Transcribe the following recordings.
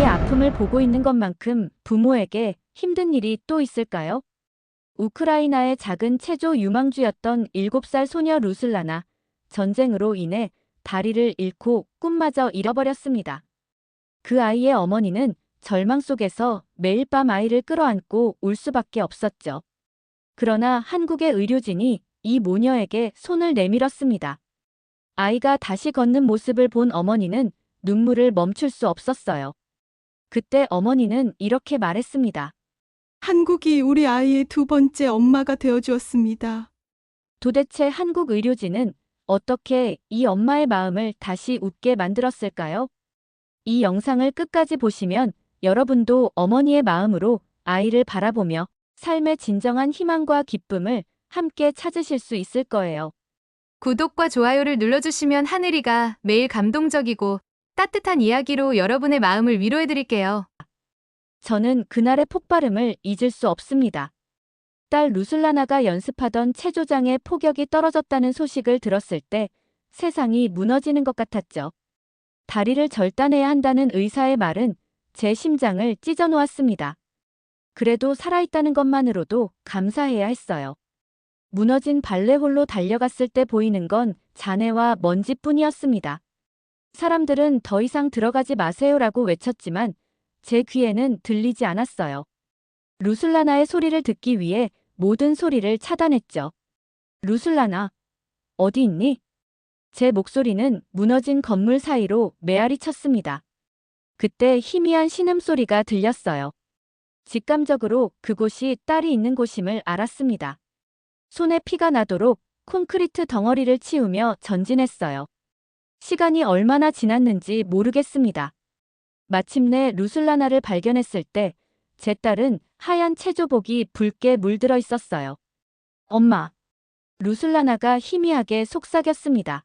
아이의 아픔을 보고 있는 것만큼 부모에게 힘든 일이 또 있을까요? 우크라이나의 작은 체조 유망주였던 7살 소녀 루슬라나, 전쟁으로 인해 다리를 잃고 꿈마저 잃어버렸습니다. 그 아이의 어머니는 절망 속에서 매일 밤 아이를 끌어안고 울 수밖에 없었죠. 그러나 한국의 의료진이 이 모녀에게 손을 내밀었습니다. 아이가 다시 걷는 모습을 본 어머니는 눈물을 멈출 수 없었어요. 그때 어머니는 이렇게 말했습니다. 한국이 우리 아이의 두 번째 엄마가 되어주었습니다. 도대체 한국 의료진은 어떻게 이 엄마의 마음을 다시 웃게 만들었을까요? 이 영상을 끝까지 보시면 여러분도 어머니의 마음으로 아이를 바라보며 삶의 진정한 희망과 기쁨을 함께 찾으실 수 있을 거예요. 구독과 좋아요를 눌러주시면 하늘이가 매일 감동적이고 따뜻한 이야기로 여러분의 마음을 위로해드릴게요. 저는 그날의 폭발음을 잊을 수 없습니다. 딸 루슬라나가 연습하던 체조장에 폭격이 떨어졌다는 소식을 들었을 때 세상이 무너지는 것 같았죠. 다리를 절단해야 한다는 의사의 말은 제 심장을 찢어 놓았습니다. 그래도 살아있다는 것만으로도 감사해야 했어요. 무너진 발레홀로 달려갔을 때 보이는 건 잔해와 먼지뿐이었습니다. 사람들은 더 이상 들어가지 마세요라고 외쳤지만 제 귀에는 들리지 않았어요. 루슬라나의 소리를 듣기 위해 모든 소리를 차단했죠. 루슬라나, 어디 있니? 제 목소리는 무너진 건물 사이로 메아리 쳤습니다. 그때 희미한 신음소리가 들렸어요. 직감적으로 그곳이 딸이 있는 곳임을 알았습니다. 손에 피가 나도록 콘크리트 덩어리를 치우며 전진했어요. 시간이 얼마나 지났는지 모르겠습니다. 마침내 루슬라나를 발견했을 때 제 딸은 하얀 체조복이 붉게 물들어 있었어요. 엄마. 루슬라나가 희미하게 속삭였습니다.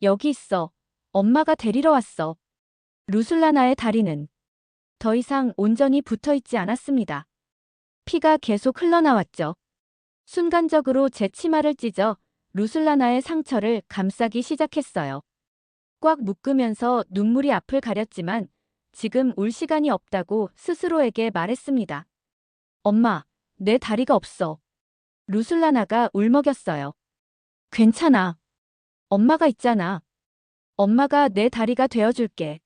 여기 있어. 엄마가 데리러 왔어. 루슬라나의 다리는 더 이상 온전히 붙어 있지 않았습니다. 피가 계속 흘러나왔죠. 순간적으로 제 치마를 찢어 루슬라나의 상처를 감싸기 시작했어요. 꽉 묶으면서 눈물이 앞을 가렸지만 지금 울 시간이 없다고 스스로에게 말했습니다. 엄마, 내 다리가 없어. 루슬라나가 울먹였어요. 괜찮아. 엄마가 있잖아. 엄마가 내 다리가 되어줄게.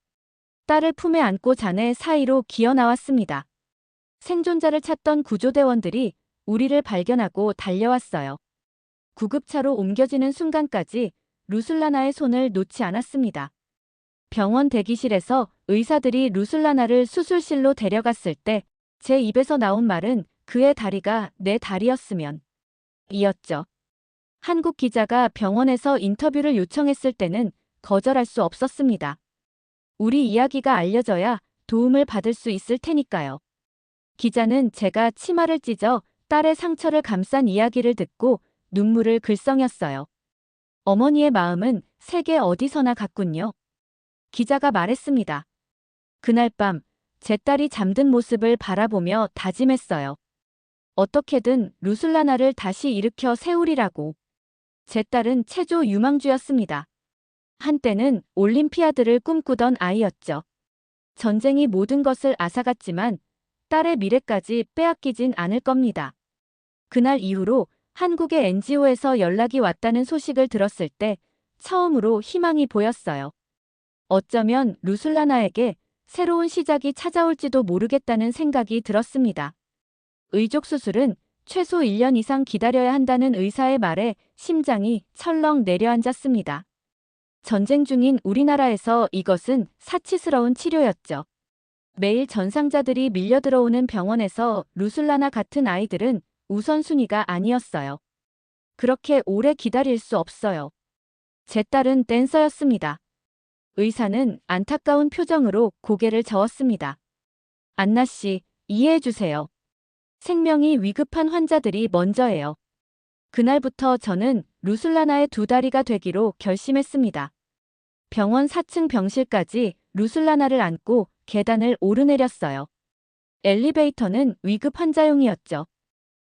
딸을 품에 안고 잔해 사이로 기어 나왔습니다. 생존자를 찾던 구조대원들이 우리를 발견하고 달려왔어요. 구급차로 옮겨지는 순간까지 루슬라나의 손을 놓지 않았습니다. 병원 대기실에서 의사들이 루슬라나를 수술실로 데려갔을 때 제 입에서 나온 말은 그의 다리가 내 다리였으면 이었죠. 한국 기자가 병원에서 인터뷰를 요청했을 때는 거절할 수 없었습니다. 우리 이야기가 알려져야 도움을 받을 수 있을 테니까요. 기자는 제가 치마를 찢어 딸의 상처를 감싼 이야기를 듣고 눈물을 글썽였어요. 어머니의 마음은 세계 어디서나 같군요. 기자가 말했습니다. 그날 밤 제 딸이 잠든 모습을 바라보며 다짐했어요. 어떻게든 루슬라나를 다시 일으켜 세우리라고. 제 딸은 체조 유망주였습니다. 한때는 올림피아드를 꿈꾸던 아이였죠. 전쟁이 모든 것을 앗아갔지만 딸의 미래까지 빼앗기진 않을 겁니다. 그날 이후로 한국의 NGO에서 연락이 왔다는 소식을 들었을 때 처음으로 희망이 보였어요. 어쩌면 루슬라나에게 새로운 시작이 찾아올지도 모르겠다는 생각이 들었습니다. 의족 수술은 최소 1년 이상 기다려야 한다는 의사의 말에 심장이 철렁 내려앉았습니다. 전쟁 중인 우리나라에서 이것은 사치스러운 치료였죠. 매일 전상자들이 밀려들어오는 병원에서 루슬라나 같은 아이들은 우선순위가 아니었어요. 그렇게 오래 기다릴 수 없어요. 제 딸은 댄서였습니다. 의사는 안타까운 표정으로 고개를 저었습니다. 안나 씨, 이해해 주세요. 생명이 위급한 환자들이 먼저예요. 그날부터 저는 루슬라나의 두 다리가 되기로 결심했습니다. 병원 4층 병실까지 루슬라나를 안고 계단을 오르내렸어요. 엘리베이터는 위급 환자용이었죠.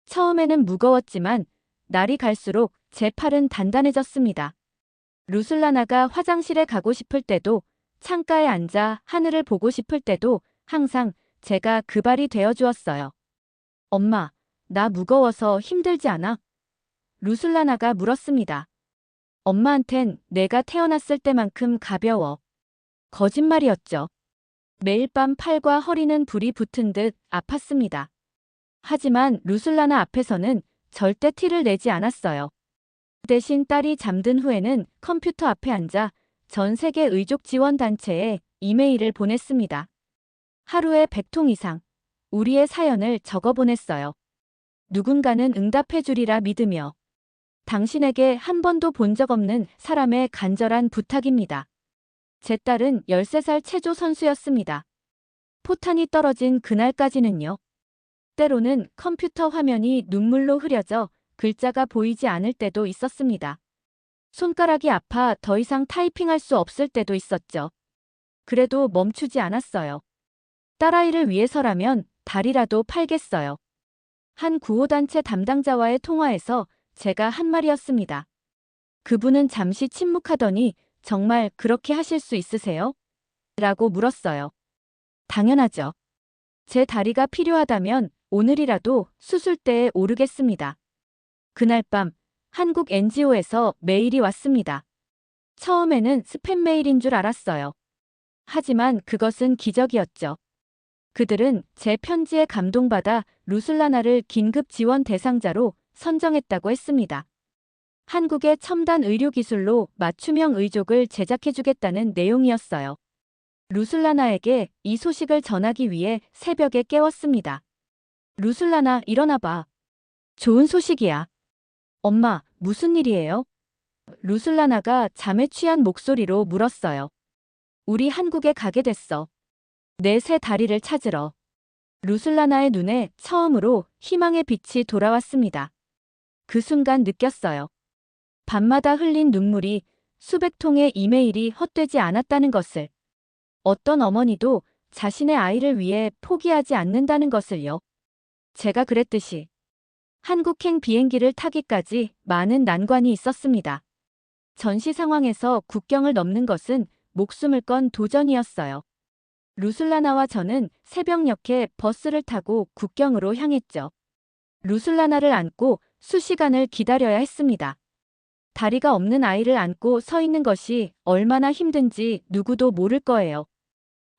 처음에는 무거웠지만 날이 갈수록 제 팔은 단단해졌습니다. 루슬라나가 화장실에 가고 싶을 때도, 창가에 앉아 하늘을 보고 싶을 때도 항상 제가 그 발이 되어 주었어요. 엄마, 나 무거워서 힘들지 않아? 루슬라나가 물었습니다. 엄마한텐 내가 태어났을 때만큼 가벼워. 거짓말이었죠. 매일 밤 팔과 허리는 불이 붙은 듯 아팠습니다. 하지만 루슬라나 앞에서는 절대 티를 내지 않았어요. 대신 딸이 잠든 후에는 컴퓨터 앞에 앉아 전 세계 의족 지원 단체에 이메일을 보냈습니다. 하루에 100통 이상 우리의 사연을 적어 보냈어요. 누군가는 응답해 주리라 믿으며 당신에게 한 번도 본 적 없는 사람의 간절한 부탁입니다. 제 딸은 13살 체조 선수였습니다. 포탄이 떨어진 그날까지는요. 때로는 컴퓨터 화면이 눈물로 흐려져 글자가 보이지 않을 때도 있었습니다. 손가락이 아파 더 이상 타이핑할 수 없을 때도 있었죠. 그래도 멈추지 않았어요. 딸아이를 위해서라면 다리라도 팔겠어요. 한 구호단체 담당자와의 통화에서 제가 한 말이었습니다. 그분은 잠시 침묵하더니 정말 그렇게 하실 수 있으세요? 라고 물었어요. 당연하죠. 제 다리가 필요하다면 오늘이라도 수술대에 오르겠습니다. 그날 밤 한국 NGO에서 메일이 왔습니다. 처음에는 스팸 메일인 줄 알았어요. 하지만 그것은 기적이었죠. 그들은 제 편지에 감동받아 루슬라나를 긴급 지원 대상자로 선정했다고 했습니다. 한국의 첨단 의료기술로 맞춤형 의족을 제작해주겠다는 내용이었어요. 루슬라나에게 이 소식을 전하기 위해 새벽에 깨웠습니다. 루슬라나, 일어나봐. 좋은 소식이야. 엄마, 무슨 일이에요? 루슬라나가 잠에 취한 목소리로 물었어요. 우리 한국에 가게 됐어. 내 새 다리를 찾으러. 루슬라나의 눈에 처음으로 희망의 빛이 돌아왔습니다. 그 순간 느꼈어요. 밤마다 흘린 눈물이 수백 통의 이메일이 헛되지 않았다는 것을. 어떤 어머니도 자신의 아이를 위해 포기하지 않는다는 것을요. 제가 그랬듯이 한국행 비행기를 타기까지 많은 난관이 있었습니다. 전시 상황에서 국경을 넘는 것은 목숨을 건 도전이었어요. 루슬라나와 저는 새벽녘에 버스를 타고 국경으로 향했죠. 루슬라나를 안고 수시간을 기다려야 했습니다. 다리가 없는 아이를 안고 서 있는 것이 얼마나 힘든지 누구도 모를 거예요.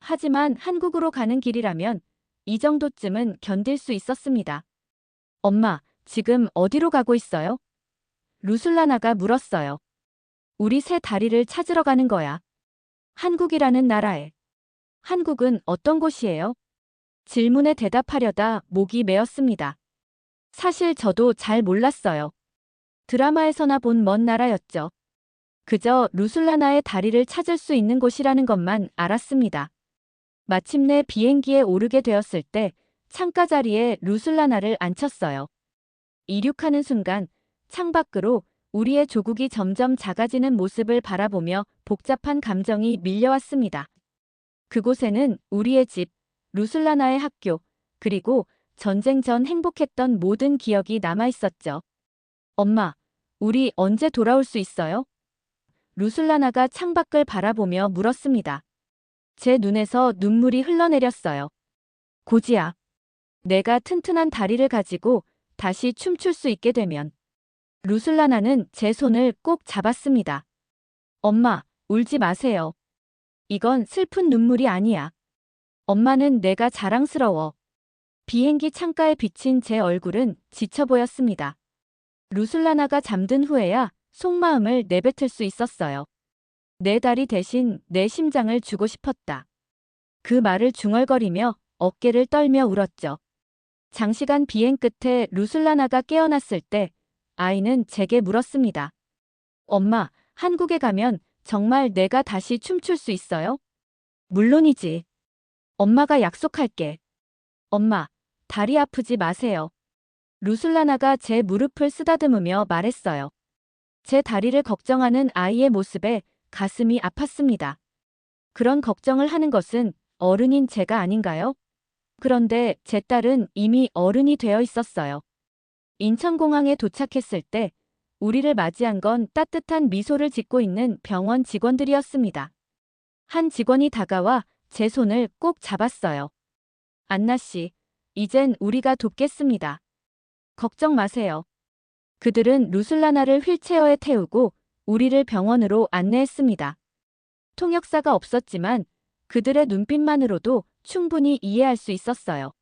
하지만 한국으로 가는 길이라면 이 정도쯤은 견딜 수 있었습니다. 엄마, 지금 어디로 가고 있어요? 루슬라나가 물었어요. 우리 새 다리를 찾으러 가는 거야. 한국이라는 나라에. 한국은 어떤 곳이에요? 질문에 대답하려다 목이 메었습니다. 사실 저도 잘 몰랐어요. 드라마에서나 본 먼 나라였죠. 그저 루슬라나의 다리를 찾을 수 있는 곳이라는 것만 알았습니다. 마침내 비행기에 오르게 되었을 때 창가 자리에 루슬라나를 앉혔어요. 이륙하는 순간 창밖으로 우리의 조국이 점점 작아지는 모습을 바라보며 복잡한 감정이 밀려왔습니다. 그곳에는 우리의 집, 루슬라나의 학교, 그리고 전쟁 전 행복했던 모든 기억이 남아있었죠. 엄마, 우리 언제 돌아올 수 있어요? 루슬라나가 창밖을 바라보며 물었습니다. 제 눈에서 눈물이 흘러내렸어요. 고지야. 내가 튼튼한 다리를 가지고 다시 춤출 수 있게 되면. 루슬라나는 제 손을 꼭 잡았습니다. 엄마, 울지 마세요. 이건 슬픈 눈물이 아니야. 엄마는 내가 자랑스러워. 비행기 창가에 비친 제 얼굴은 지쳐 보였습니다. 루슬라나가 잠든 후에야 속마음을 내뱉을 수 있었어요. 내 다리 대신 내 심장을 주고 싶었다. 그 말을 중얼거리며 어깨를 떨며 울었죠. 장시간 비행 끝에 루슬라나가 깨어났을 때 아이는 제게 물었습니다. 엄마, 한국에 가면 정말 내가 다시 춤출 수 있어요? 물론이지. 엄마가 약속할게. 엄마, 다리 아프지 마세요. 루슬라나가 제 무릎을 쓰다듬으며 말했어요. 제 다리를 걱정하는 아이의 모습에 가슴이 아팠습니다. 그런 걱정을 하는 것은 어른인 제가 아닌가요? 그런데 제 딸은 이미 어른이 되어 있었어요. 인천공항에 도착했을 때 우리를 맞이한 건 따뜻한 미소를 짓고 있는 병원 직원들이었습니다. 한 직원이 다가와 제 손을 꼭 잡았어요. 안나 씨, 이젠 우리가 돕겠습니다. 걱정 마세요. 그들은 루슬라나를 휠체어에 태우고 우리를 병원으로 안내했습니다. 통역사가 없었지만 그들의 눈빛만으로도 충분히 이해할 수 있었어요.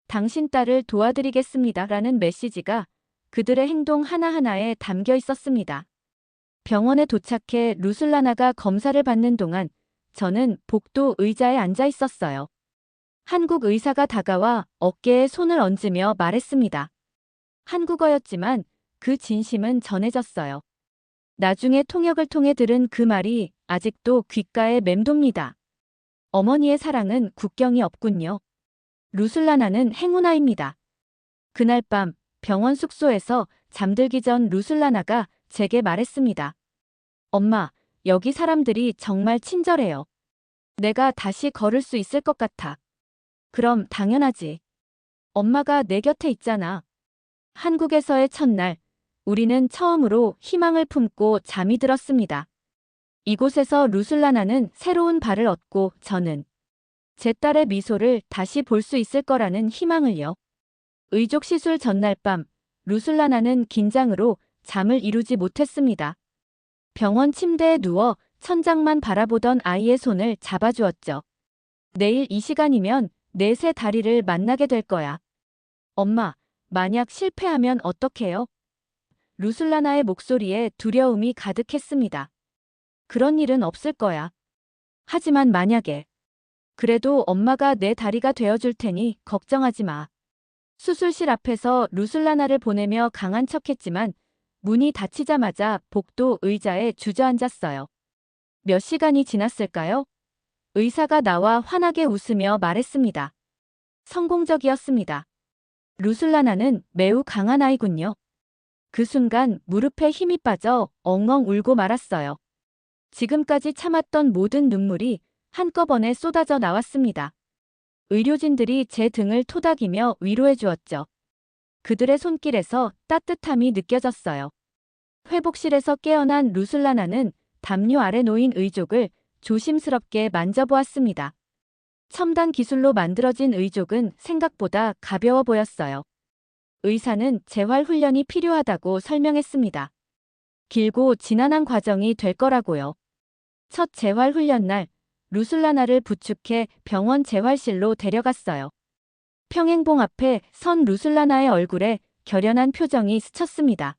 당신 딸을 도와드리겠습니다. 라는 메시지가 그들의 행동 하나하나에 담겨 있었습니다. 병원에 도착해 루슬라나가 검사를 받는 동안 저는 복도 의자에 앉아 있었어요. 한국 의사가 다가와 어깨에 손을 얹으며 말했습니다. 한국어였지만 그 진심은 전해졌어요. 나중에 통역을 통해 들은 그 말이 아직도 귓가에 맴돕니다. 어머니의 사랑은 국경이 없군요. 루슬라나는 행운아입니다. 그날 밤 병원 숙소에서 잠들기 전 루슬라나가 제게 말했습니다. 엄마, 여기 사람들이 정말 친절해요. 내가 다시 걸을 수 있을 것 같아. 그럼 당연하지. 엄마가 내 곁에 있잖아. 한국에서의 첫날, 우리는 처음으로 희망을 품고 잠이 들었습니다. 이곳에서 루슬라나는 새로운 발을 얻고 저는 제 딸의 미소를 다시 볼 수 있을 거라는 희망을요. 의족 시술 전날 밤, 루슬라나는 긴장으로 잠을 이루지 못했습니다. 병원 침대에 누워 천장만 바라보던 아이의 손을 잡아주었죠. 내일 이 시간이면 내 새 다리를 만나게 될 거야. 엄마, 만약 실패하면 어떡해요? 루슬라나의 목소리에 두려움이 가득했습니다. 그런 일은 없을 거야. 하지만 만약에. 그래도 엄마가 내 다리가 되어줄 테니 걱정하지 마. 수술실 앞에서 루슬라나를 보내며 강한 척했지만 문이 닫히자마자 복도 의자에 주저앉았어요. 몇 시간이 지났을까요? 의사가 나와 환하게 웃으며 말했습니다. 성공적이었습니다. 루슬라나는 매우 강한 아이군요. 그 순간 무릎에 힘이 빠져 엉엉 울고 말았어요. 지금까지 참았던 모든 눈물이 한꺼번에 쏟아져 나왔습니다. 의료진들이 제 등을 토닥이며 위로해 주었죠. 그들의 손길에서 따뜻함이 느껴졌어요. 회복실에서 깨어난 루슬라나는 담요 아래 놓인 의족을 조심스럽게 만져보았습니다. 첨단 기술로 만들어진 의족은 생각보다 가벼워 보였어요. 의사는 재활 훈련이 필요하다고 설명했습니다. 길고 지난한 과정이 될 거라고요. 첫 재활 훈련 날, 루슬라나를 부축해 병원 재활실로 데려갔어요. 평행봉 앞에 선 루슬라나의 얼굴에 결연한 표정이 스쳤습니다.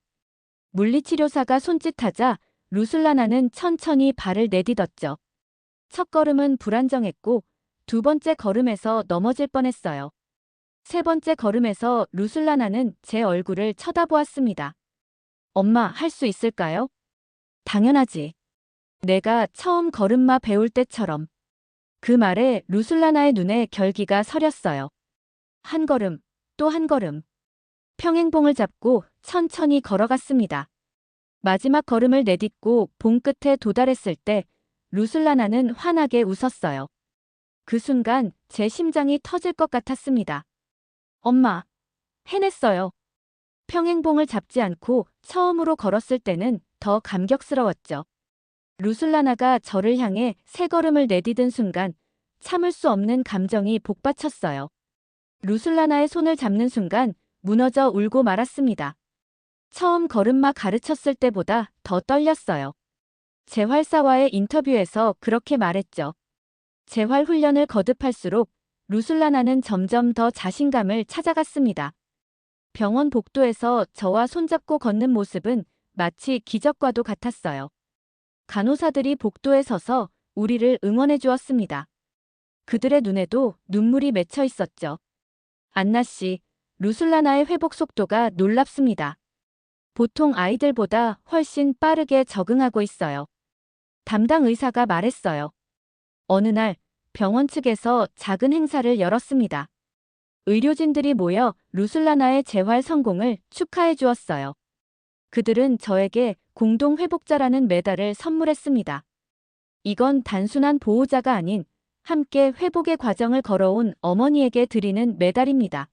물리치료사가 손짓하자 루슬라나는 천천히 발을 내딛었죠. 첫 걸음은 불안정했고 두 번째 걸음에서 넘어질 뻔했어요. 세 번째 걸음에서 루슬라나는 제 얼굴을 쳐다보았습니다. 엄마, 할 수 있을까요? 당연하지. 내가 처음 걸음마 배울 때처럼. 그 말에 루슬라나의 눈에 결기가 서렸어요. 한 걸음, 또 한 걸음. 평행봉을 잡고 천천히 걸어갔습니다. 마지막 걸음을 내딛고 봉 끝에 도달했을 때 루슬라나는 환하게 웃었어요. 그 순간 제 심장이 터질 것 같았습니다. 엄마, 해냈어요. 평행봉을 잡지 않고 처음으로 걸었을 때는 더 감격스러웠죠. 루슬라나가 저를 향해 세 걸음을 내디딘 순간 참을 수 없는 감정이 복받쳤어요. 루슬라나의 손을 잡는 순간 무너져 울고 말았습니다. 처음 걸음마 가르쳤을 때보다 더 떨렸어요. 재활사와의 인터뷰에서 그렇게 말했죠. 재활 훈련을 거듭할수록 루슬라나는 점점 더 자신감을 찾아갔습니다. 병원 복도에서 저와 손잡고 걷는 모습은 마치 기적과도 같았어요. 간호사들이 복도에 서서 우리를 응원해 주었습니다. 그들의 눈에도 눈물이 맺혀 있었죠. 안나 씨, 루슬라나의 회복 속도가 놀랍습니다. 보통 아이들보다 훨씬 빠르게 적응하고 있어요. 담당 의사가 말했어요. 어느 날 병원 측에서 작은 행사를 열었습니다. 의료진들이 모여 루슬라나의 재활 성공을 축하해 주었어요. 그들은 저에게 공동 회복자라는 메달을 선물했습니다. 이건 단순한 보호자가 아닌 함께 회복의 과정을 걸어온 어머니에게 드리는 메달입니다.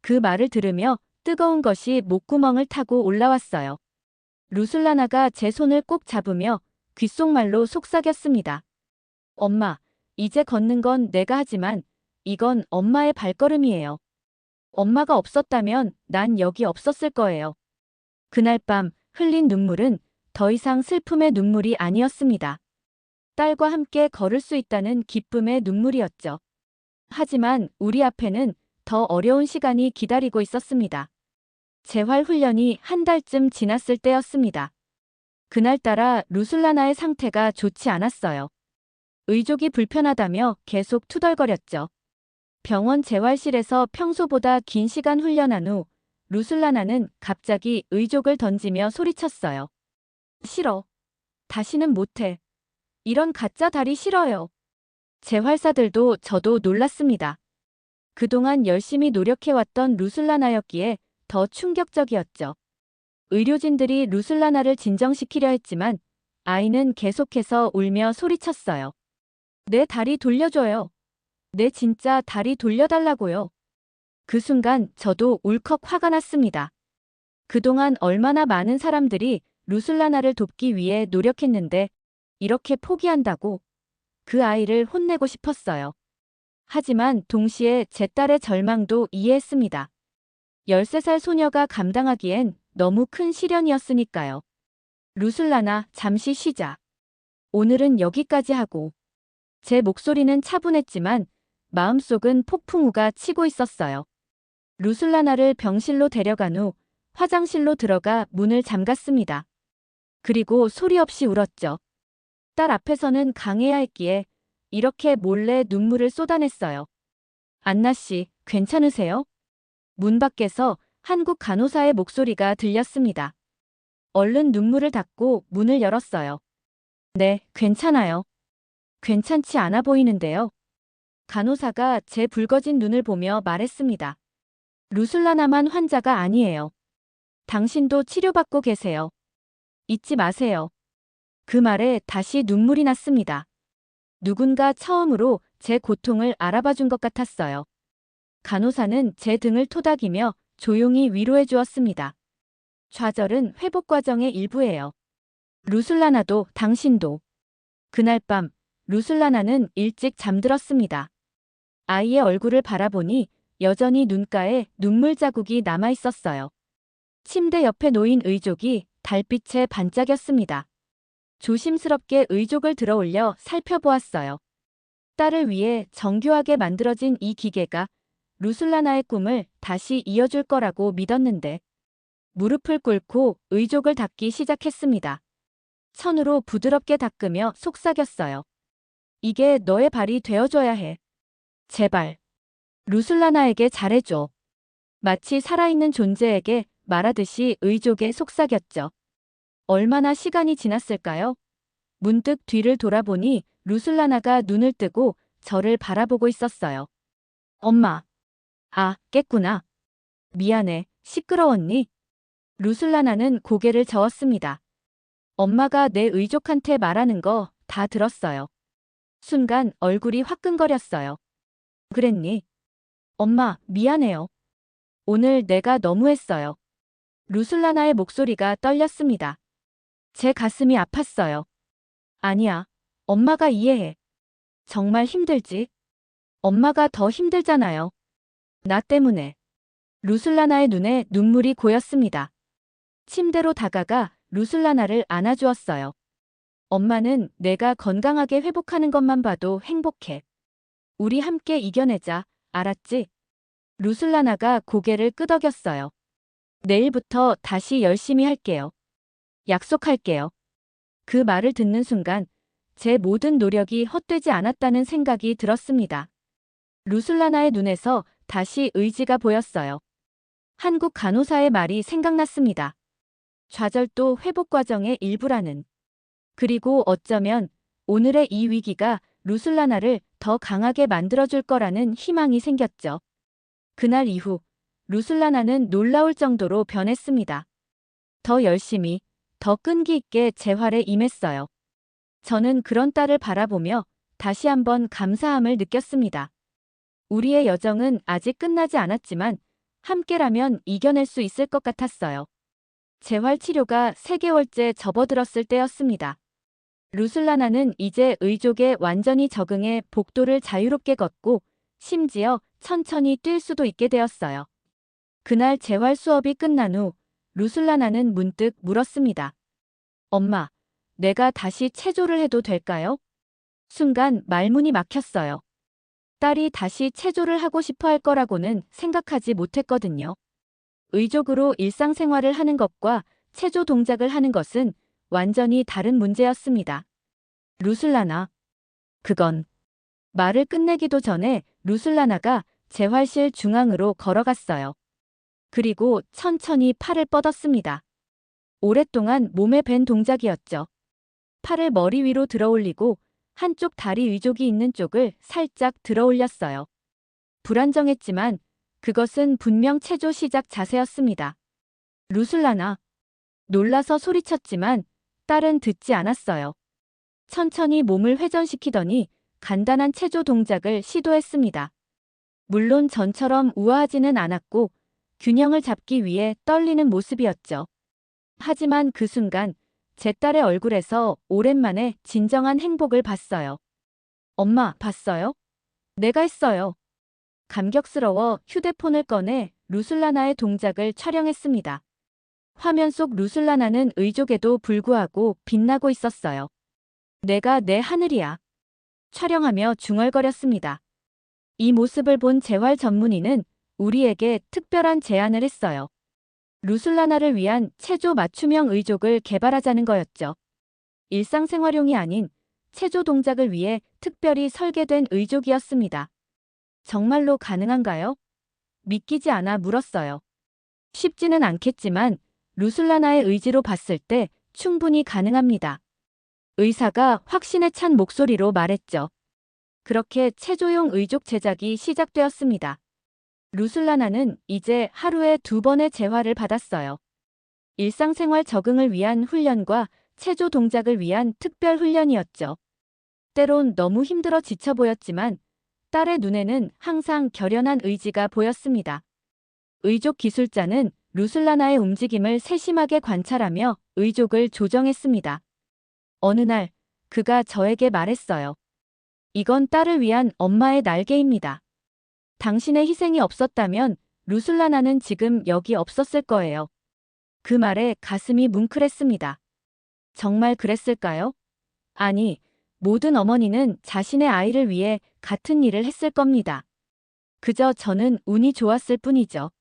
그 말을 들으며 뜨거운 것이 목구멍을 타고 올라왔어요. 루슬라나가 제 손을 꼭 잡으며 귓속말로 속삭였습니다. 엄마, 이제 걷는 건 내가 하지만 이건 엄마의 발걸음이에요. 엄마가 없었다면 난 여기 없었을 거예요. 그날 밤 흘린 눈물은 더 이상 슬픔의 눈물이 아니었습니다. 딸과 함께 걸을 수 있다는 기쁨의 눈물이었죠. 하지만 우리 앞에는 더 어려운 시간이 기다리고 있었습니다. 재활 훈련이 한 달쯤 지났을 때였습니다. 그날따라 루슬라나의 상태가 좋지 않았어요. 의족이 불편하다며 계속 투덜거렸죠. 병원 재활실에서 평소보다 긴 시간 훈련한 후 루슬라나는 갑자기 의족을 던지며 소리쳤어요. 싫어. 다시는 못해. 이런 가짜 다리 싫어요. 재활사들도 저도 놀랐습니다. 그동안 열심히 노력해왔던 루슬라나였기에 더 충격적이었죠. 의료진들이 루슬라나를 진정시키려 했지만 아이는 계속해서 울며 소리쳤어요. 내 다리 돌려줘요. 내 진짜 다리 돌려달라고요. 그 순간 저도 울컥 화가 났습니다. 그동안 얼마나 많은 사람들이 루슬라나를 돕기 위해 노력했는데 이렇게 포기한다고 그 아이를 혼내고 싶었어요. 하지만 동시에 제 딸의 절망도 이해했습니다. 13살 소녀가 감당하기엔 너무 큰 시련이었으니까요. 루슬라나, 잠시 쉬자. 오늘은 여기까지 하고. 제 목소리는 차분했지만 마음속은 폭풍우가 치고 있었어요. 루슬라나를 병실로 데려간 후 화장실로 들어가 문을 잠갔습니다. 그리고 소리 없이 울었죠. 딸 앞에서는 강해야 했기에 이렇게 몰래 눈물을 쏟아냈어요. 안나 씨, 괜찮으세요? 문 밖에서 한국 간호사의 목소리가 들렸습니다. 얼른 눈물을 닦고 문을 열었어요. 네, 괜찮아요. 괜찮지 않아 보이는데요. 간호사가 제 붉어진 눈을 보며 말했습니다. 루슬라나만 환자가 아니에요. 당신도 치료받고 계세요. 잊지 마세요. 그 말에 다시 눈물이 났습니다. 누군가 처음으로 제 고통을 알아봐 준 것 같았어요. 간호사는 제 등을 토닥이며 조용히 위로해 주었습니다. 좌절은 회복 과정의 일부예요. 루슬라나도 당신도. 그날 밤 루슬라나는 일찍 잠들었습니다. 아이의 얼굴을 바라보니 여전히 눈가에 눈물 자국이 남아 있었어요. 침대 옆에 놓인 의족이 달빛에 반짝였습니다. 조심스럽게 의족을 들어올려 살펴보았어요. 딸을 위해 정교하게 만들어진 이 기계가 루슬라나의 꿈을 다시 이어줄 거라고 믿었는데 무릎을 꿇고 의족을 닦기 시작했습니다. 천으로 부드럽게 닦으며 속삭였어요. 이게 너의 발이 되어줘야 해. 제발. 루슬라나에게 잘해줘. 마치 살아있는 존재에게 말하듯이 의족에 속삭였죠. 얼마나 시간이 지났을까요? 문득 뒤를 돌아보니 루슬라나가 눈을 뜨고 저를 바라보고 있었어요. 엄마. 아, 깼구나. 미안해. 시끄러웠니? 루슬라나는 고개를 저었습니다. 엄마가 내 의족한테 말하는 거 다 들었어요. 순간 얼굴이 화끈거렸어요. 그랬니? 엄마, 미안해요. 오늘 내가 너무했어요. 루슬라나의 목소리가 떨렸습니다. 제 가슴이 아팠어요. 아니야. 엄마가 이해해. 정말 힘들지? 엄마가 더 힘들잖아요. 나 때문에. 루슬라나의 눈에 눈물이 고였습니다. 침대로 다가가 루슬라나를 안아주었어요. 엄마는 내가 건강하게 회복하는 것만 봐도 행복해. 우리 함께 이겨내자, 알았지? 루슬라나가 고개를 끄덕였어요. 내일부터 다시 열심히 할게요. 약속할게요. 그 말을 듣는 순간 제 모든 노력이 헛되지 않았다는 생각이 들었습니다. 루슬라나의 눈에서 다시 의지가 보였어요. 한국 간호사의 말이 생각났습니다. 좌절도 회복 과정의 일부라는. 그리고 어쩌면 오늘의 이 위기가 루슬라나를 더 강하게 만들어줄 거라는 희망이 생겼죠. 그날 이후 루슬라나는 놀라울 정도로 변했습니다. 더 열심히, 더 끈기 있게 재활에 임했어요. 저는 그런 딸을 바라보며 다시 한번 감사함을 느꼈습니다. 우리의 여정은 아직 끝나지 않았지만 함께라면 이겨낼 수 있을 것 같았어요. 재활 치료가 3개월째 접어들었을 때였습니다. 루슬라나는 이제 의족에 완전히 적응해 복도를 자유롭게 걷고 심지어 천천히 뛸 수도 있게 되었어요. 그날 재활 수업이 끝난 후 루슬라나는 문득 물었습니다. 엄마, 내가 다시 체조를 해도 될까요? 순간 말문이 막혔어요. 딸이 다시 체조를 하고 싶어 할 거라고는 생각하지 못했거든요. 의족으로 일상생활을 하는 것과 체조 동작을 하는 것은 완전히 다른 문제였습니다. 루슬라나. 그건. 말을 끝내기도 전에 루슬라나가 재활실 중앙으로 걸어갔어요. 그리고 천천히 팔을 뻗었습니다. 오랫동안 몸에 밴 동작이었죠. 팔을 머리 위로 들어올리고 한쪽 다리 의족이 있는 쪽을 살짝 들어올렸어요. 불안정했지만 그것은 분명 체조 시작 자세였습니다. 루슬라나. 놀라서 소리쳤지만 딸은 듣지 않았어요. 천천히 몸을 회전시키더니 간단한 체조 동작을 시도했습니다. 물론 전처럼 우아하지는 않았고 균형을 잡기 위해 떨리는 모습이었죠. 하지만 그 순간 제 딸의 얼굴에서 오랜만에 진정한 행복을 봤어요. 엄마, 봤어요? 내가 했어요. 감격스러워 휴대폰을 꺼내 루슬라나의 동작을 촬영했습니다. 화면 속 루슬라나는 의족에도 불구하고 빛나고 있었어요. 내가 내 하늘이야. 촬영하며 중얼거렸습니다. 이 모습을 본 재활 전문의는 우리에게 특별한 제안을 했어요. 루슬라나를 위한 체조 맞춤형 의족을 개발하자는 거였죠. 일상생활용이 아닌 체조 동작을 위해 특별히 설계된 의족이었습니다. 정말로 가능한가요? 믿기지 않아 물었어요. 쉽지는 않겠지만 루슬라나의 의지로 봤을 때 충분히 가능합니다. 의사가 확신에 찬 목소리로 말했죠. 그렇게 체조용 의족 제작이 시작되었습니다. 루슬라나는 이제 하루에 2번의 재활을 받았어요. 일상생활 적응을 위한 훈련과 체조 동작을 위한 특별 훈련이었죠. 때론 너무 힘들어 지쳐 보였지만 딸의 눈에는 항상 결연한 의지가 보였습니다. 의족 기술자는 루슬라나의 움직임을 세심하게 관찰하며 의족을 조정했습니다. 어느 날 그가 저에게 말했어요. 이건 딸을 위한 엄마의 날개입니다. 당신의 희생이 없었다면 루슬라나는 지금 여기 없었을 거예요. 그 말에 가슴이 뭉클했습니다. 정말 그랬을까요? 아니, 모든 어머니는 자신의 아이를 위해 같은 일을 했을 겁니다. 그저 저는 운이 좋았을 뿐이죠.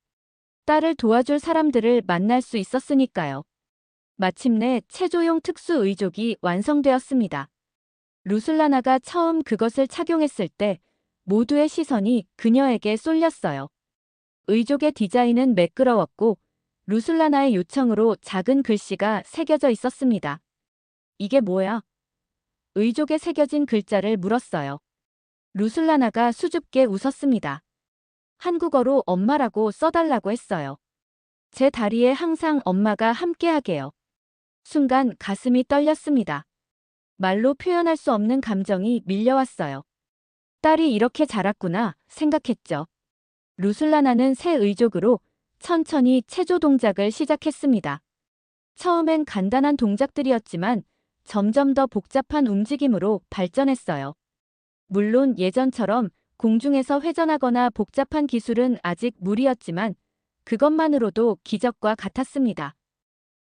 딸을 도와줄 사람들을 만날 수 있었으니까요. 마침내 체조용 특수 의족이 완성되었습니다. 루슬라나가 처음 그것을 착용했을 때 모두의 시선이 그녀에게 쏠렸어요. 의족의 디자인은 매끄러웠고 루슬라나의 요청으로 작은 글씨가 새겨져 있었습니다. 이게 뭐야? 의족에 새겨진 글자를 물었어요. 루슬라나가 수줍게 웃었습니다. 한국어로 엄마라고 써달라고 했어요. 제 다리에 항상 엄마가 함께하게요. 순간 가슴이 떨렸습니다. 말로 표현할 수 없는 감정이 밀려왔어요. 딸이 이렇게 자랐구나 생각했죠. 루슬라나는 새 의족으로 천천히 체조 동작을 시작했습니다. 처음엔 간단한 동작들이었지만 점점 더 복잡한 움직임으로 발전했어요. 물론 예전처럼 공중에서 회전하거나 복잡한 기술은 아직 무리였지만 그것만으로도 기적과 같았습니다.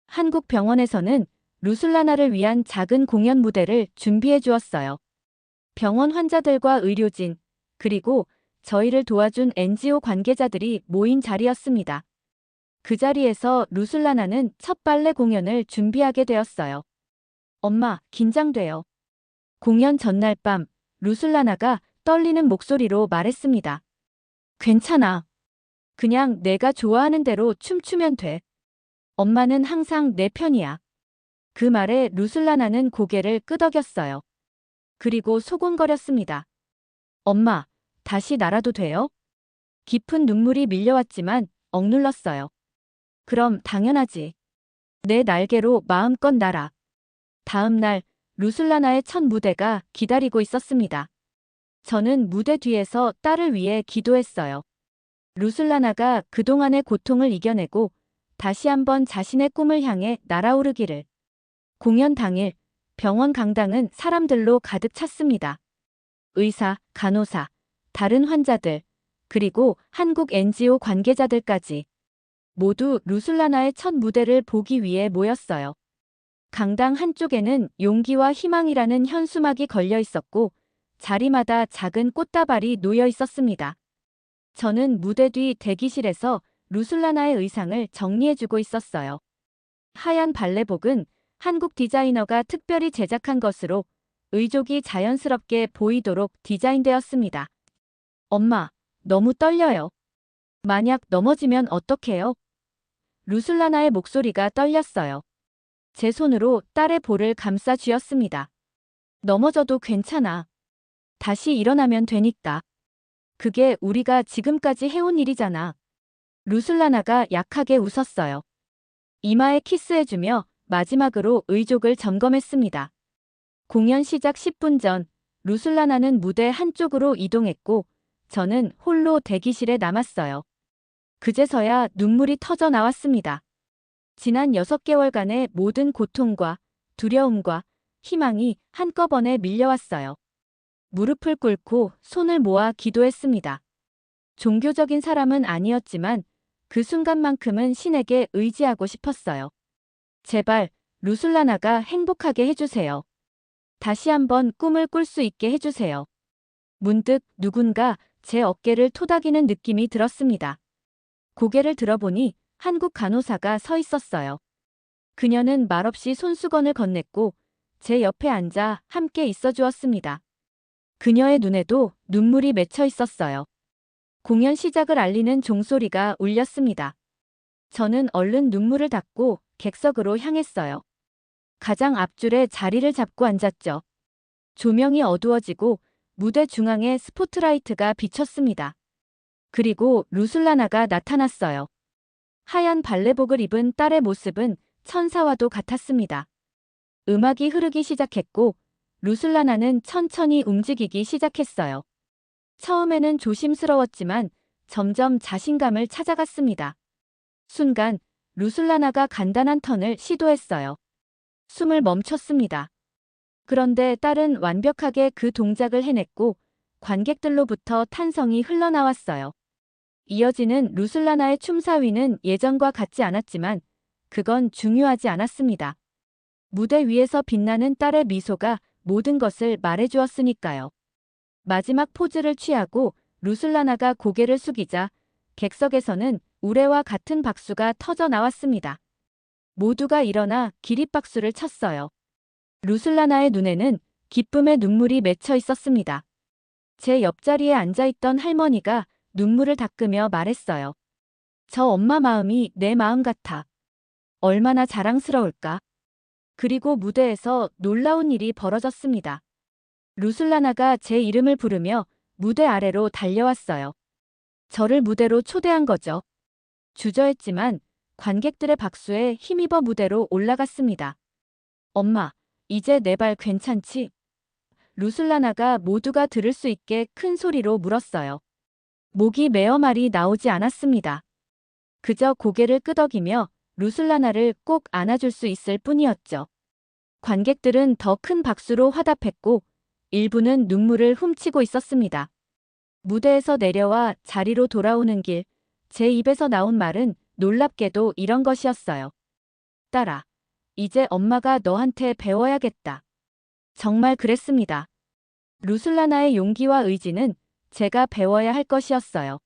한국 병원에서는 루슬라나를 위한 작은 공연 무대를 준비해 주었어요. 병원 환자들과 의료진, 그리고 저희를 도와준 NGO 관계자들이 모인 자리였습니다. 그 자리에서 루슬라나는 첫 발레 공연을 준비하게 되었어요. 엄마, 긴장돼요. 공연 전날 밤, 루슬라나가 떨리는 목소리로 말했습니다. 괜찮아. 그냥 내가 좋아하는 대로 춤추면 돼. 엄마는 항상 내 편이야. 그 말에 루슬라나는 고개를 끄덕였어요. 그리고 소곤거렸습니다. 엄마, 다시 날아도 돼요? 깊은 눈물이 밀려왔지만 억눌렀어요. 그럼 당연하지. 내 날개로 마음껏 날아. 다음 날 루슬라나의 첫 무대가 기다리고 있었습니다. 저는 무대 뒤에서 딸을 위해 기도했어요. 루슬라나가 그동안의 고통을 이겨내고 다시 한번 자신의 꿈을 향해 날아오르기를. 공연 당일 병원 강당은 사람들로 가득 찼습니다. 의사, 간호사, 다른 환자들, 그리고 한국 NGO 관계자들까지 모두 루슬라나의 첫 무대를 보기 위해 모였어요. 강당 한쪽에는 용기와 희망이라는 현수막이 걸려 있었고 자리마다 작은 꽃다발이 놓여 있었습니다. 저는 무대 뒤 대기실에서 루슬라나의 의상을 정리해주고 있었어요. 하얀 발레복은 한국 디자이너가 특별히 제작한 것으로 의족이 자연스럽게 보이도록 디자인되었습니다. 엄마, 너무 떨려요. 만약 넘어지면 어떡해요? 루슬라나의 목소리가 떨렸어요. 제 손으로 딸의 볼을 감싸 쥐었습니다. 넘어져도 괜찮아. 다시 일어나면 되니까. 그게 우리가 지금까지 해온 일이잖아. 루슬라나가 약하게 웃었어요. 이마에 키스해주며 마지막으로 의족을 점검했습니다. 공연 시작 10분 전, 루슬라나는 무대 한쪽으로 이동했고 저는 홀로 대기실에 남았어요. 그제서야 눈물이 터져 나왔습니다. 지난 6개월간의 모든 고통과 두려움과 희망이 한꺼번에 밀려왔어요. 무릎을 꿇고 손을 모아 기도했습니다. 종교적인 사람은 아니었지만 그 순간만큼은 신에게 의지하고 싶었어요. 제발 루슬라나가 행복하게 해주세요. 다시 한번 꿈을 꿀 수 있게 해주세요. 문득 누군가 제 어깨를 토닥이는 느낌이 들었습니다. 고개를 들어보니 한국 간호사가 서 있었어요. 그녀는 말없이 손수건을 건넸고 제 옆에 앉아 함께 있어 주었습니다. 그녀의 눈에도 눈물이 맺혀 있었어요. 공연 시작을 알리는 종소리가 울렸습니다. 저는 얼른 눈물을 닦고 객석으로 향했어요. 가장 앞줄에 자리를 잡고 앉았죠. 조명이 어두워지고 무대 중앙에 스포트라이트가 비쳤습니다. 그리고 루슬라나가 나타났어요. 하얀 발레복을 입은 딸의 모습은 천사와도 같았습니다. 음악이 흐르기 시작했고 루슬라나는 천천히 움직이기 시작했어요. 처음에는 조심스러웠지만 점점 자신감을 찾아갔습니다. 순간 루슬라나가 간단한 턴을 시도했어요. 숨을 멈췄습니다. 그런데 딸은 완벽하게 그 동작을 해냈고 관객들로부터 탄성이 흘러나왔어요. 이어지는 루슬라나의 춤사위는 예전과 같지 않았지만 그건 중요하지 않았습니다. 무대 위에서 빛나는 딸의 미소가 모든 것을 말해주었으니까요. 마지막 포즈를 취하고 루슬라나가 고개를 숙이자 객석에서는 우레와 같은 박수가 터져 나왔습니다. 모두가 일어나 기립박수를 쳤어요. 루슬라나의 눈에는 기쁨의 눈물이 맺혀 있었습니다. 제 옆자리에 앉아있던 할머니가 눈물을 닦으며 말했어요. 저 엄마 마음이 내 마음 같아. 얼마나 자랑스러울까. 그리고 무대에서 놀라운 일이 벌어졌습니다. 루슬라나가 제 이름을 부르며 무대 아래로 달려왔어요. 저를 무대로 초대한 거죠. 주저했지만 관객들의 박수에 힘입어 무대로 올라갔습니다. 엄마, 이제 내 발 괜찮지? 루슬라나가 모두가 들을 수 있게 큰 소리로 물었어요. 목이 메어 말이 나오지 않았습니다. 그저 고개를 끄덕이며 루슬라나를 꼭 안아줄 수 있을 뿐이었죠. 관객들은 더 큰 박수로 화답했고 일부는 눈물을 훔치고 있었습니다. 무대에서 내려와 자리로 돌아오는 길, 제 입에서 나온 말은 놀랍게도 이런 것이었어요. 딸아, 이제 엄마가 너한테 배워야겠다. 정말 그랬습니다. 루슬라나의 용기와 의지는 제가 배워야 할 것이었어요.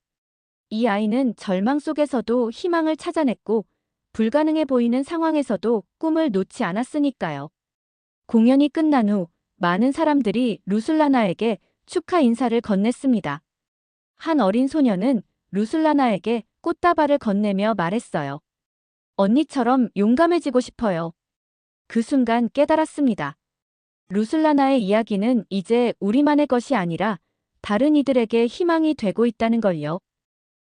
이 아이는 절망 속에서도 희망을 찾아냈고 불가능해 보이는 상황에서도 꿈을 놓지 않았으니까요. 공연이 끝난 후 많은 사람들이 루슬라나에게 축하 인사를 건넸습니다. 한 어린 소녀는 루슬라나에게 꽃다발을 건네며 말했어요. 언니처럼 용감해지고 싶어요. 그 순간 깨달았습니다. 루슬라나의 이야기는 이제 우리만의 것이 아니라 다른 이들에게 희망이 되고 있다는 걸요.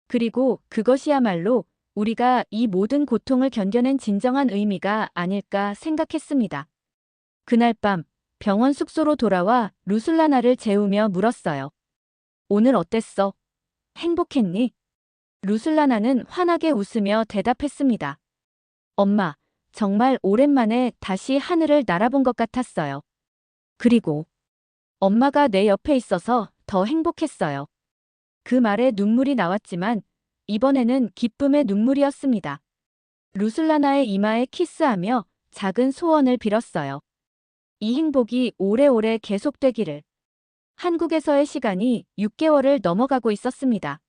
그리고 그것이야말로 우리가 이 모든 고통을 견뎌낸 진정한 의미가 아닐까 생각했습니다. 그날 밤 병원 숙소로 돌아와 루슬라나를 재우며 물었어요. 오늘 어땠어? 행복했니? 루슬라나는 환하게 웃으며 대답했습니다. 엄마, 정말 오랜만에 다시 하늘을 날아본 것 같았어요. 그리고 엄마가 내 옆에 있어서 더 행복했어요. 그 말에 눈물이 나왔지만 이번에는 기쁨의 눈물이었습니다. 루슬라나의 이마에 키스하며 작은 소원을 빌었어요. 이 행복이 오래오래 계속되기를. 한국에서의 시간이 6개월을 넘어가고 있었습니다.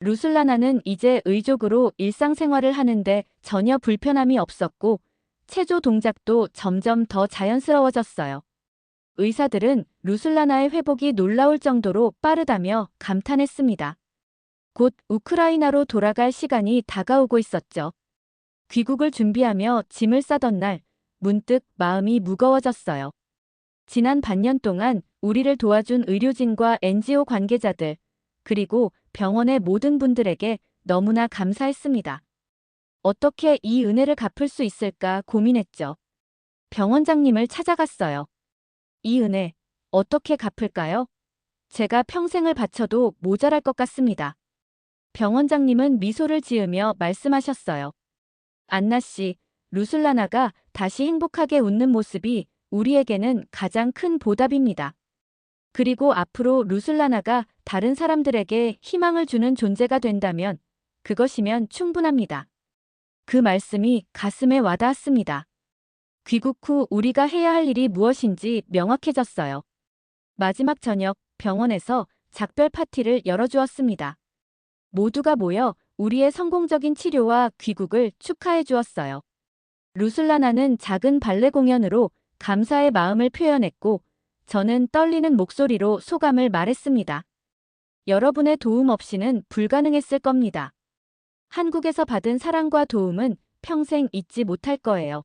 루슬라나는 이제 의족으로 일상생활을 하는데 전혀 불편함이 없었고 체조 동작도 점점 더 자연스러워졌어요. 의사들은 루슬라나의 회복이 놀라울 정도로 빠르다며 감탄했습니다. 곧 우크라이나로 돌아갈 시간이 다가오고 있었죠. 귀국을 준비하며 짐을 싸던 날 문득 마음이 무거워졌어요. 지난 반년 동안 우리를 도와준 의료진과 NGO 관계자들, 그리고 병원의 모든 분들에게 너무나 감사했습니다. 어떻게 이 은혜를 갚을 수 있을까 고민했죠. 병원장님을 찾아갔어요. 이 은혜, 어떻게 갚을까요? 제가 평생을 바쳐도 모자랄 것 같습니다. 병원장님은 미소를 지으며 말씀하셨어요. 안나 씨, 루슬라나가 다시 행복하게 웃는 모습이 우리에게는 가장 큰 보답입니다. 그리고 앞으로 루슬라나가 다른 사람들에게 희망을 주는 존재가 된다면 그것이면 충분합니다. 그 말씀이 가슴에 와닿았습니다. 귀국 후 우리가 해야 할 일이 무엇인지 명확해졌어요. 마지막 저녁 병원에서 작별 파티를 열어주었습니다. 모두가 모여 우리의 성공적인 치료와 귀국을 축하해 주었어요. 루슬라나는 작은 발레 공연으로 감사의 마음을 표현했고 저는 떨리는 목소리로 소감을 말했습니다. 여러분의 도움 없이는 불가능했을 겁니다. 한국에서 받은 사랑과 도움은 평생 잊지 못할 거예요.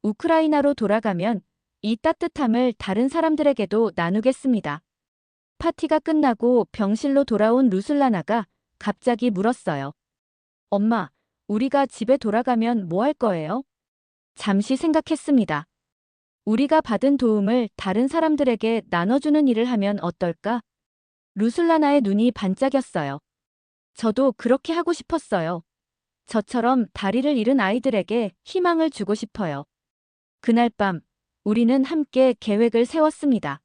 우크라이나로 돌아가면 이 따뜻함을 다른 사람들에게도 나누겠습니다. 파티가 끝나고 병실로 돌아온 루슬라나가 갑자기 물었어요. 엄마, 우리가 집에 돌아가면 뭐 할 거예요? 잠시 생각했습니다. 우리가 받은 도움을 다른 사람들에게 나눠주는 일을 하면 어떨까? 루슬라나의 눈이 반짝였어요. 저도 그렇게 하고 싶었어요. 저처럼 다리를 잃은 아이들에게 희망을 주고 싶어요. 그날 밤, 우리는 함께 계획을 세웠습니다.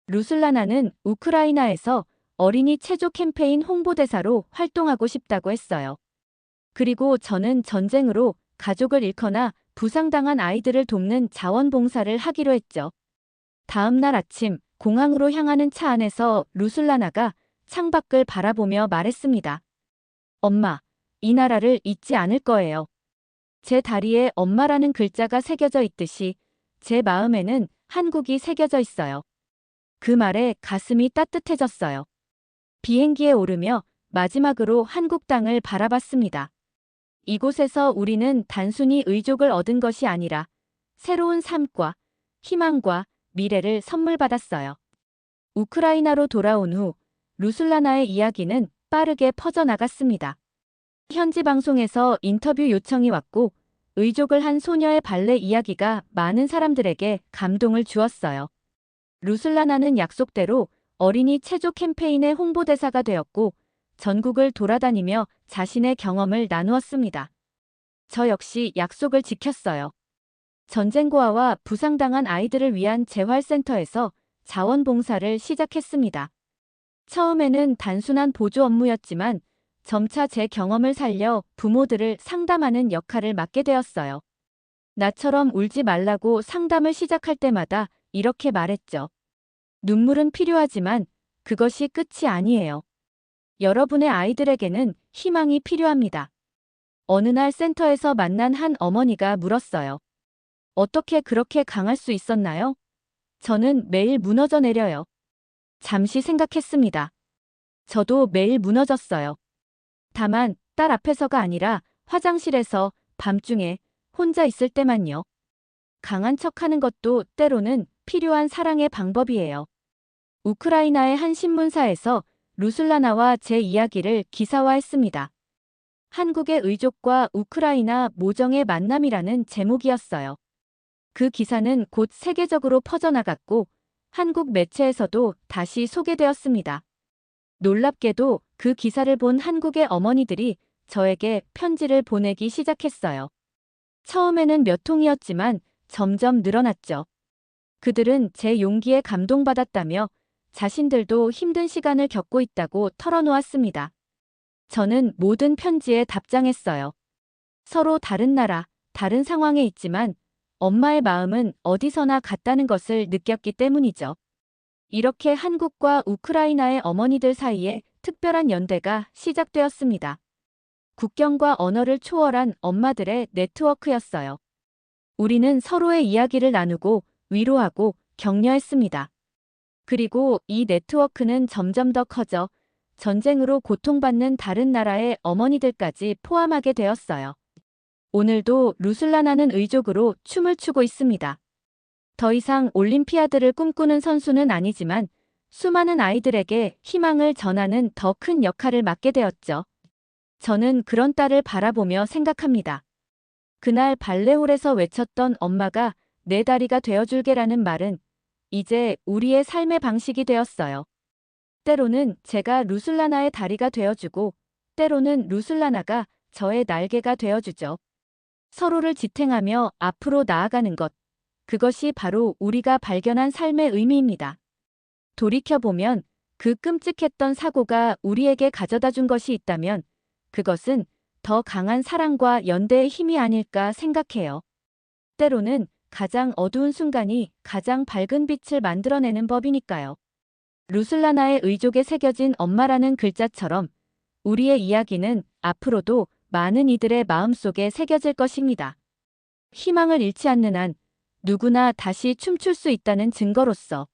루슬라나는 우크라이나에서 어린이 체조 캠페인 홍보대사로 활동하고 싶다고 했어요. 그리고 저는 전쟁으로 가족을 잃거나 부상당한 아이들을 돕는 자원봉사를 하기로 했죠. 다음 날 아침 공항으로 향하는 차 안에서 루슬라나가 창밖을 바라보며 말했습니다. 엄마, 이 나라를 잊지 않을 거예요. 제 다리에 엄마라는 글자가 새겨져 있듯이 제 마음에는 한국이 새겨져 있어요. 그 말에 가슴이 따뜻해졌어요. 비행기에 오르며 마지막으로 한국 땅을 바라봤습니다. 이곳에서 우리는 단순히 의족을 얻은 것이 아니라 새로운 삶과 희망과 미래를 선물 받았어요. 우크라이나로 돌아온 후 루슬라나의 이야기는 빠르게 퍼져나갔습니다. 현지 방송에서 인터뷰 요청이 왔고 의족을 한 소녀의 발레 이야기가 많은 사람들에게 감동을 주었어요. 루슬라나는 약속대로 어린이 체조 캠페인의 홍보대사가 되었고 전국을 돌아다니며 자신의 경험을 나누었습니다. 저 역시 약속을 지켰어요. 전쟁고아와 부상당한 아이들을 위한 재활센터에서 자원봉사를 시작했습니다. 처음에는 단순한 보조 업무였지만 점차 제 경험을 살려 부모들을 상담하는 역할을 맡게 되었어요. 나처럼 울지 말라고 상담을 시작할 때마다 이렇게 말했죠. 눈물은 필요하지만 그것이 끝이 아니에요. 여러분의 아이들에게는 희망이 필요합니다. 어느 날 센터에서 만난 한 어머니가 물었어요. 어떻게 그렇게 강할 수 있었나요? 저는 매일 무너져 내려요. 잠시 생각했습니다. 저도 매일 무너졌어요. 다만 딸 앞에서가 아니라 화장실에서 밤중에 혼자 있을 때만요. 강한 척하는 것도 때로는 필요한 사랑의 방법이에요. 우크라이나의 한 신문사에서 루슬라나와 제 이야기를 기사화했습니다. 한국의 의족과 우크라이나 모정의 만남이라는 제목이었어요. 그 기사는 곧 세계적으로 퍼져나갔고 한국 매체에서도 다시 소개되었습니다. 놀랍게도 그 기사를 본 한국의 어머니들이 저에게 편지를 보내기 시작했어요. 처음에는 몇 통이었지만 점점 늘어났죠. 그들은 제 용기에 감동받았다며 자신들도 힘든 시간을 겪고 있다고 털어놓았습니다. 저는 모든 편지에 답장했어요. 서로 다른 나라, 다른 상황에 있지만 엄마의 마음은 어디서나 같다는 것을 느꼈기 때문이죠. 이렇게 한국과 우크라이나의 어머니들 사이에 특별한 연대가 시작되었습니다. 국경과 언어를 초월한 엄마들의 네트워크였어요. 우리는 서로의 이야기를 나누고 위로하고 격려했습니다. 그리고 이 네트워크는 점점 더 커져 전쟁으로 고통받는 다른 나라의 어머니들까지 포함하게 되었어요. 오늘도 루슬라나는 의족으로 춤을 추고 있습니다. 더 이상 올림피아드를 꿈꾸는 선수는 아니지만 수많은 아이들에게 희망을 전하는 더 큰 역할을 맡게 되었죠. 저는 그런 딸을 바라보며 생각합니다. 그날 발레홀에서 외쳤던 엄마가 내 다리가 되어줄게라는 말은 이제 우리의 삶의 방식이 되었어요. 때로는 제가 루슬라나의 다리가 되어주고 때로는 루슬라나가 저의 날개가 되어주죠. 서로를 지탱하며 앞으로 나아가는 것. 그것이 바로 우리가 발견한 삶의 의미입니다. 돌이켜보면 그 끔찍했던 사고가 우리에게 가져다 준 것이 있다면 그것은 더 강한 사랑과 연대의 힘이 아닐까 생각해요. 때로는 가장 어두운 순간이 가장 밝은 빛을 만들어내는 법이니까요. 루슬라나의 의족에 새겨진 엄마라는 글자처럼 우리의 이야기는 앞으로도 많은 이들의 마음속에 새겨질 것입니다. 희망을 잃지 않는 한 누구나 다시 춤출 수 있다는 증거로서.